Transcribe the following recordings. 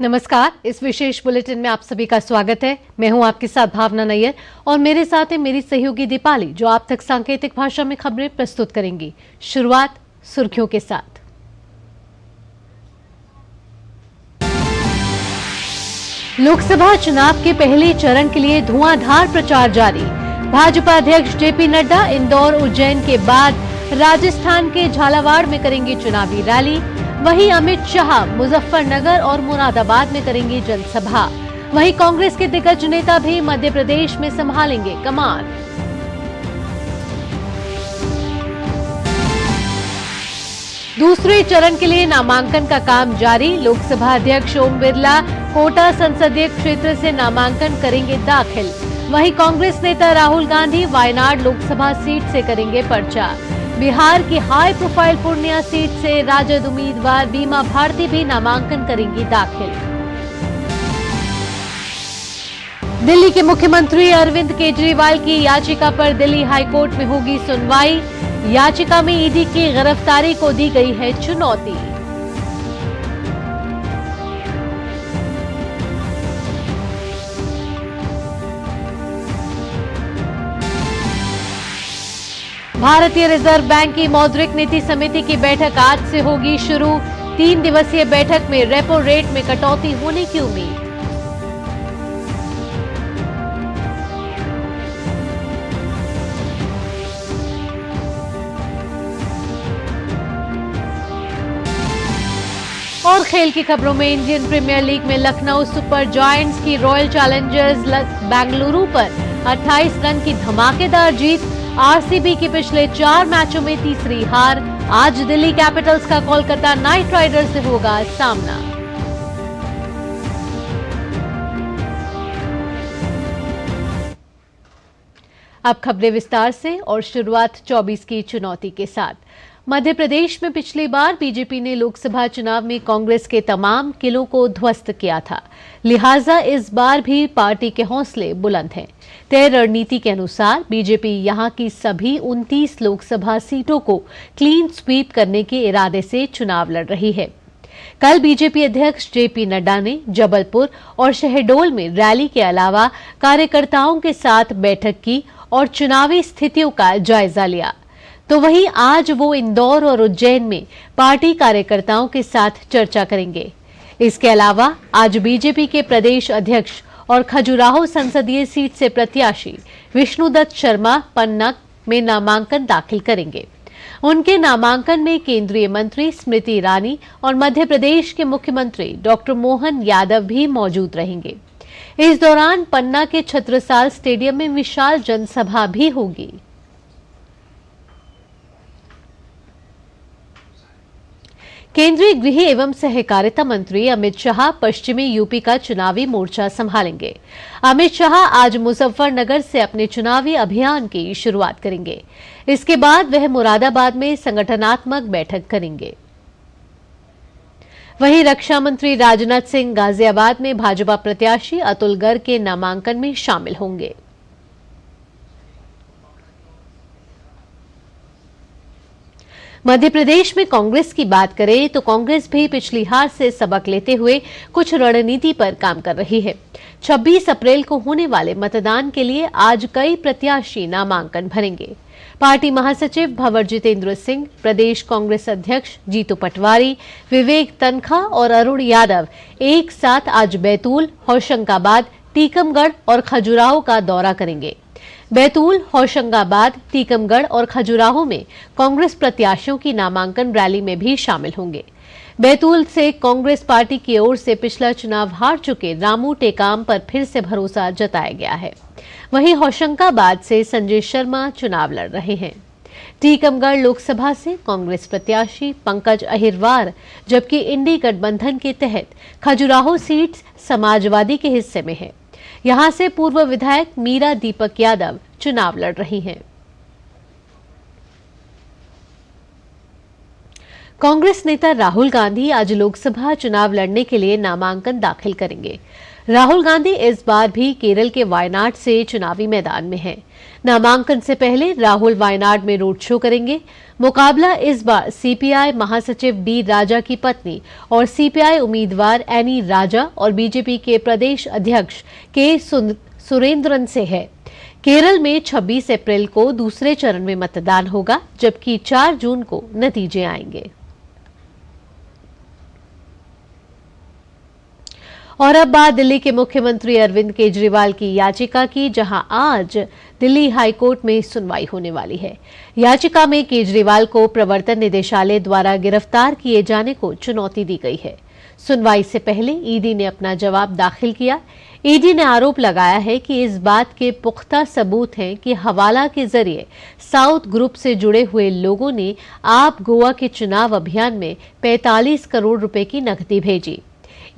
नमस्कार। इस विशेष बुलेटिन में आप सभी का स्वागत है। मैं हूं आपके साथ भावना नैयर और मेरे साथ है मेरी सहयोगी दीपाली, जो आप तक सांकेतिक भाषा में खबरें प्रस्तुत करेंगी। शुरुआत सुर्खियों के साथ। लोकसभा चुनाव के पहले चरण के लिए धुआंधार प्रचार जारी। भाजपा अध्यक्ष जेपी नड्डा इंदौर उज्जैन के बाद राजस्थान के झालावाड़ में करेंगे चुनावी रैली। वहीं अमित शाह मुजफ्फरनगर और मुरादाबाद में करेंगे जनसभा। वहीं कांग्रेस के दिग्गज नेता भी मध्य प्रदेश में संभालेंगे कमान। दूसरे चरण के लिए नामांकन का काम जारी। लोकसभा अध्यक्ष ओम बिरला कोटा संसदीय क्षेत्र से नामांकन करेंगे दाखिल। वहीं कांग्रेस नेता राहुल गांधी वायनाड लोकसभा सीट से करेंगे पर्चा। बिहार की हाई प्रोफाइल पूर्णिया सीट से राजद उम्मीदवार बीमा भारती भी नामांकन करेंगी दाखिल। दिल्ली के मुख्यमंत्री अरविंद केजरीवाल की याचिका पर दिल्ली हाईकोर्ट में होगी सुनवाई। याचिका में ईडी की गिरफ्तारी को दी गई है चुनौती। भारतीय रिजर्व बैंक की मौद्रिक नीति समिति की बैठक आज से होगी शुरू। 3 दिवसीय बैठक में रेपो रेट में कटौती होने की उम्मीद। और खेल की खबरों में इंडियन प्रीमियर लीग में लखनऊ सुपर जायंट्स की रॉयल चैलेंजर्स बेंगलुरु पर 28 रन की धमाकेदार जीत। आरसीबी की पिछले 4 मैचों में तीसरी हार। आज दिल्ली कैपिटल्स का कोलकाता नाइट राइडर्स से होगा सामना। अब खबरें विस्तार से और शुरुआत 24 की चुनौती के साथ। मध्य प्रदेश में पिछली बार बीजेपी ने लोकसभा चुनाव में कांग्रेस के तमाम किलों को ध्वस्त किया था, लिहाजा इस बार भी पार्टी के हौसले बुलंद हैं। तय रणनीति के अनुसार बीजेपी यहां की सभी 29 लोकसभा सीटों को क्लीन स्वीप करने के इरादे से चुनाव लड़ रही है। कल बीजेपी अध्यक्ष जेपी नड्डा ने जबलपुर और शहडोल में रैली के अलावा कार्यकर्ताओं के साथ बैठक की और चुनावी स्थितियों का जायजा लिया। तो वहीं आज वो इंदौर और उज्जैन में पार्टी कार्यकर्ताओं के साथ चर्चा करेंगे। इसके अलावा आज बीजेपी के प्रदेश अध्यक्ष और खजुराहो संसदीय सीट से प्रत्याशी विष्णुदत्त शर्मा पन्ना में नामांकन दाखिल करेंगे। उनके नामांकन में केंद्रीय मंत्री स्मृति ईरानी और मध्य प्रदेश के मुख्यमंत्री डॉक्टर मोहन यादव भी मौजूद रहेंगे। इस दौरान पन्ना के छत्रसाल स्टेडियम में विशाल जनसभा भी होगी। केंद्रीय गृह एवं सहकारिता मंत्री अमित शाह पश्चिमी यूपी का चुनावी मोर्चा संभालेंगे। अमित शाह आज मुजफ्फरनगर से अपने चुनावी अभियान की शुरुआत करेंगे। इसके बाद वह मुरादाबाद में संगठनात्मक बैठक करेंगे। वहीं रक्षा मंत्री राजनाथ सिंह गाजियाबाद में भाजपा प्रत्याशी अतुल गर्ग के नामांकन में शामिल होंगे। मध्य प्रदेश में कांग्रेस की बात करें तो कांग्रेस भी पिछली हार से सबक लेते हुए कुछ रणनीति पर काम कर रही है। 26 अप्रैल को होने वाले मतदान के लिए आज कई प्रत्याशी नामांकन भरेंगे। पार्टी महासचिव भंवर जितेंद्र सिंह, प्रदेश कांग्रेस अध्यक्ष जीतू पटवारी, विवेक तनखा और अरुण यादव एक साथ आज बैतूल, होशंगाबाद, टीकमगढ़ और खजुराहो का दौरा करेंगे। बैतूल, होशंगाबाद, टीकमगढ़ और खजुराहो में कांग्रेस प्रत्याशियों की नामांकन रैली में भी शामिल होंगे। बैतूल से कांग्रेस पार्टी की ओर से पिछला चुनाव हार चुके रामू टेकाम पर फिर से भरोसा जताया गया है। वहीं होशंगाबाद से संजय शर्मा चुनाव लड़ रहे हैं। टीकमगढ़ लोकसभा से कांग्रेस प्रत्याशी पंकज अहिरवार, जबकि इंडी गठबंधन के तहत खजुराहो सीट समाजवादी के हिस्से में है। यहां से पूर्व विधायक मीरा दीपक यादव चुनाव लड़ रही हैं। कांग्रेस नेता राहुल गांधी आज लोकसभा चुनाव लड़ने के लिए नामांकन दाखिल करेंगे। राहुल गांधी इस बार भी केरल के वायनाड से चुनावी मैदान में हैं। नामांकन से पहले राहुल वायनाड में रोड शो करेंगे। मुकाबला इस बार सीपीआई महासचिव डी राजा की पत्नी और सीपीआई उम्मीदवार एनी राजा और बीजेपी के प्रदेश अध्यक्ष के सुरेंद्रन से है। केरल में 26 अप्रैल को दूसरे चरण में मतदान होगा, जबकि 4 जून को नतीजे आएंगे। और अब बात दिल्ली के मुख्यमंत्री अरविंद केजरीवाल की याचिका की, जहां आज दिल्ली हाईकोर्ट में सुनवाई होने वाली है। याचिका में केजरीवाल को प्रवर्तन निदेशालय द्वारा गिरफ्तार किए जाने को चुनौती दी गई है। सुनवाई से पहले ईडी ने अपना जवाब दाखिल किया। ईडी ने आरोप लगाया है कि इस बात के पुख्ता सबूत हैं कि हवाला के जरिए साउथ ग्रुप से जुड़े हुए लोगों ने आप गोवा के चुनाव अभियान में 45 करोड़ रुपए की नकदी भेजी।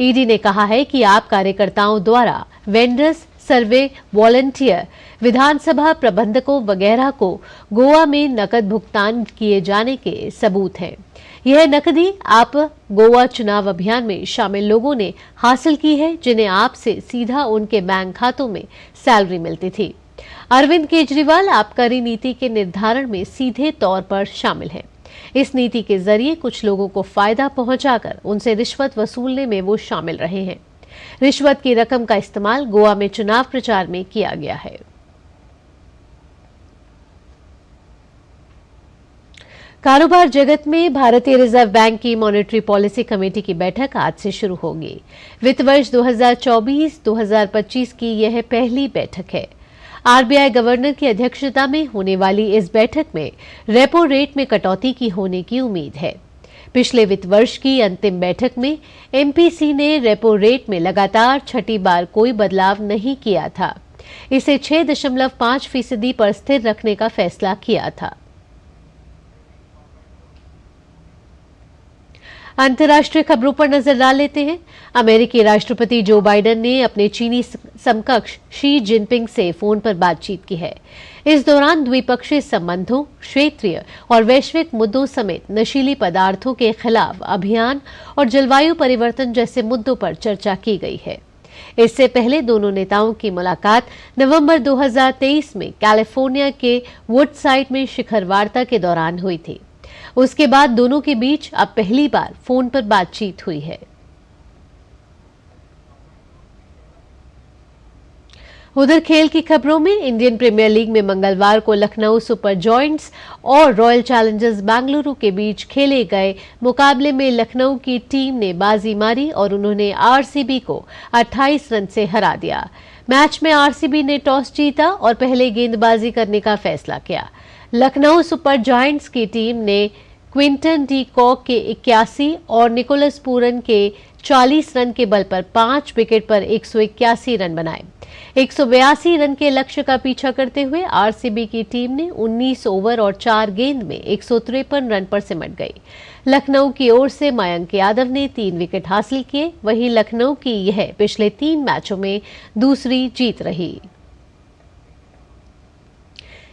ईडी ने कहा है कि आप कार्यकर्ताओं द्वारा वेंडर्स, सर्वे वॉलंटियर, विधानसभा प्रबंधकों वगैरह को गोवा में नकद भुगतान किए जाने के सबूत हैं। यह नकदी आप गोवा चुनाव अभियान में शामिल लोगों ने हासिल की है, जिन्हें आपसे सीधा उनके बैंक खातों में सैलरी मिलती थी। अरविंद केजरीवाल आबकारी नीति के निर्धारण में सीधे तौर पर शामिल हैं। इस नीति के जरिए कुछ लोगों को फायदा पहुंचाकर उनसे रिश्वत वसूलने में वो शामिल रहे हैं। रिश्वत की रकम का इस्तेमाल गोवा में चुनाव प्रचार में किया गया है। कारोबार जगत में भारतीय रिजर्व बैंक की मॉनेटरी पॉलिसी कमेटी की बैठक आज से शुरू होगी। वित्त वर्ष 2024-2025 की यह पहली बैठक है। आरबीआई गवर्नर की अध्यक्षता में होने वाली इस बैठक में रेपो रेट में कटौती की होने की उम्मीद है। पिछले वित्त वर्ष की अंतिम बैठक में एमपीसी ने रेपो रेट में लगातार छठी बार कोई बदलाव नहीं किया था। इसे 6.5% पर स्थिर रखने का फैसला किया था। अंतर्राष्ट्रीय खबरों पर नजर डाल लेते हैं। अमेरिकी राष्ट्रपति जो बाइडेन ने अपने चीनी समकक्ष शी जिनपिंग से फोन पर बातचीत की है। इस दौरान द्विपक्षीय संबंधों, क्षेत्रीय और वैश्विक मुद्दों समेत नशीली पदार्थों के खिलाफ अभियान और जलवायु परिवर्तन जैसे मुद्दों पर चर्चा की गई है। इससे पहले दोनों नेताओं की मुलाकात नवंबर 2023 में कैलिफोर्निया के वुडसाइड में शिखर वार्ता के दौरान हुई थी। उसके बाद दोनों के बीच अब पहली बार फोन पर बातचीत हुई है। उधर खेल की खबरों में इंडियन प्रीमियर लीग में मंगलवार को लखनऊ सुपर जॉयंट्स और रॉयल चैलेंजर्स बेंगलुरु के बीच खेले गए मुकाबले में लखनऊ की टीम ने बाजी मारी और उन्होंने आरसीबी को 28 रन से हरा दिया। मैच में आरसीबी ने टॉस जीता और पहले गेंदबाजी करने का फैसला किया। लखनऊ सुपर जॉयंट्स की टीम ने क्विंटन डी कॉक के 81 और निकोलस पूरन के 40 रन के बल पर 5 विकेट पर 181 रन बनाए। 182 रन के लक्ष्य का पीछा करते हुए आरसीबी की टीम ने 19 ओवर और 4 गेंद में 153 रन पर सिमट गई। लखनऊ की ओर से मयंक यादव ने 3 विकेट हासिल किए। वहीं लखनऊ की यह पिछले 3 मैचों में दूसरी जीत रही।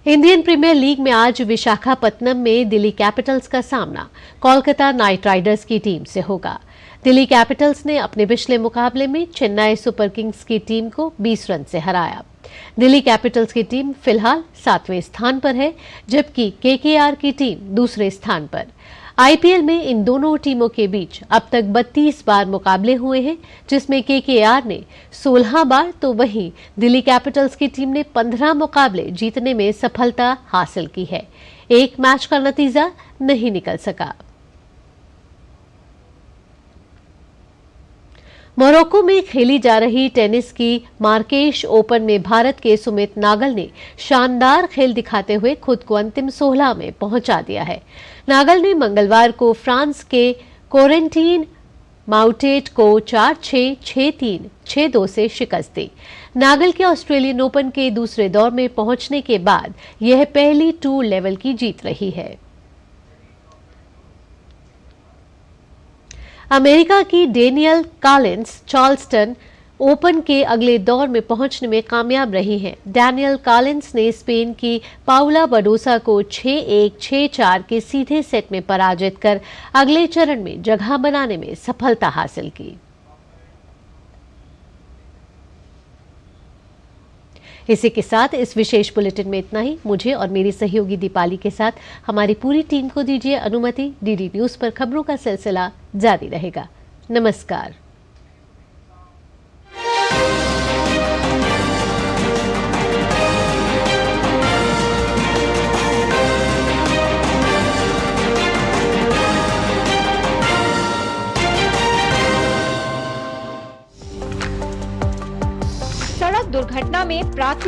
इंडियन प्रीमियर लीग में आज विशाखापत्तनम में दिल्ली कैपिटल्स का सामना कोलकाता नाइट राइडर्स की टीम से होगा। दिल्ली कैपिटल्स ने अपने पिछले मुकाबले में चेन्नई सुपर किंग्स की टीम को 20 रन से हराया। दिल्ली कैपिटल्स की टीम फिलहाल 7वें स्थान पर है, जबकि केकेआर की टीम दूसरे स्थान पर। आईपीएल में इन दोनों टीमों के बीच अब तक 32 बार मुकाबले हुए हैं, जिसमें केकेआर ने 16 बार तो वहीं दिल्ली कैपिटल्स की टीम ने 15 मुकाबले जीतने में सफलता हासिल की है। एक मैच का नतीजा नहीं निकल सका। मोरक्को में खेली जा रही टेनिस की मार्केश ओपन में भारत के सुमित नागल ने शानदार खेल दिखाते हुए खुद को अंतिम 16 में पहुंचा दिया है। नागल ने मंगलवार को फ्रांस के कोरेंटीन माउटेट को 4-6, 6-3, 6-2 से शिकस्त दी। नागल के ऑस्ट्रेलियन ओपन के दूसरे दौर में पहुंचने के बाद यह पहली टूर लेवल की जीत रही है। अमेरिका की डेनियल कॉलिंस चार्ल्सटन ओपन के अगले दौर में पहुंचने में कामयाब रही हैं। डेनियल कॉलिंस ने स्पेन की पाउला बडोसा को 6-1, 6-4 के सीधे सेट में पराजित कर अगले चरण में जगह बनाने में सफलता हासिल की। इसी के साथ इस विशेष बुलेटिन में इतना ही। मुझे और मेरी सहयोगी दीपाली के साथ हमारी पूरी टीम को दीजिए अनुमति। डीडी न्यूज पर खबरों का सिलसिला जारी रहेगा। नमस्कार। सड़क दुर्घटना में प्राथमिक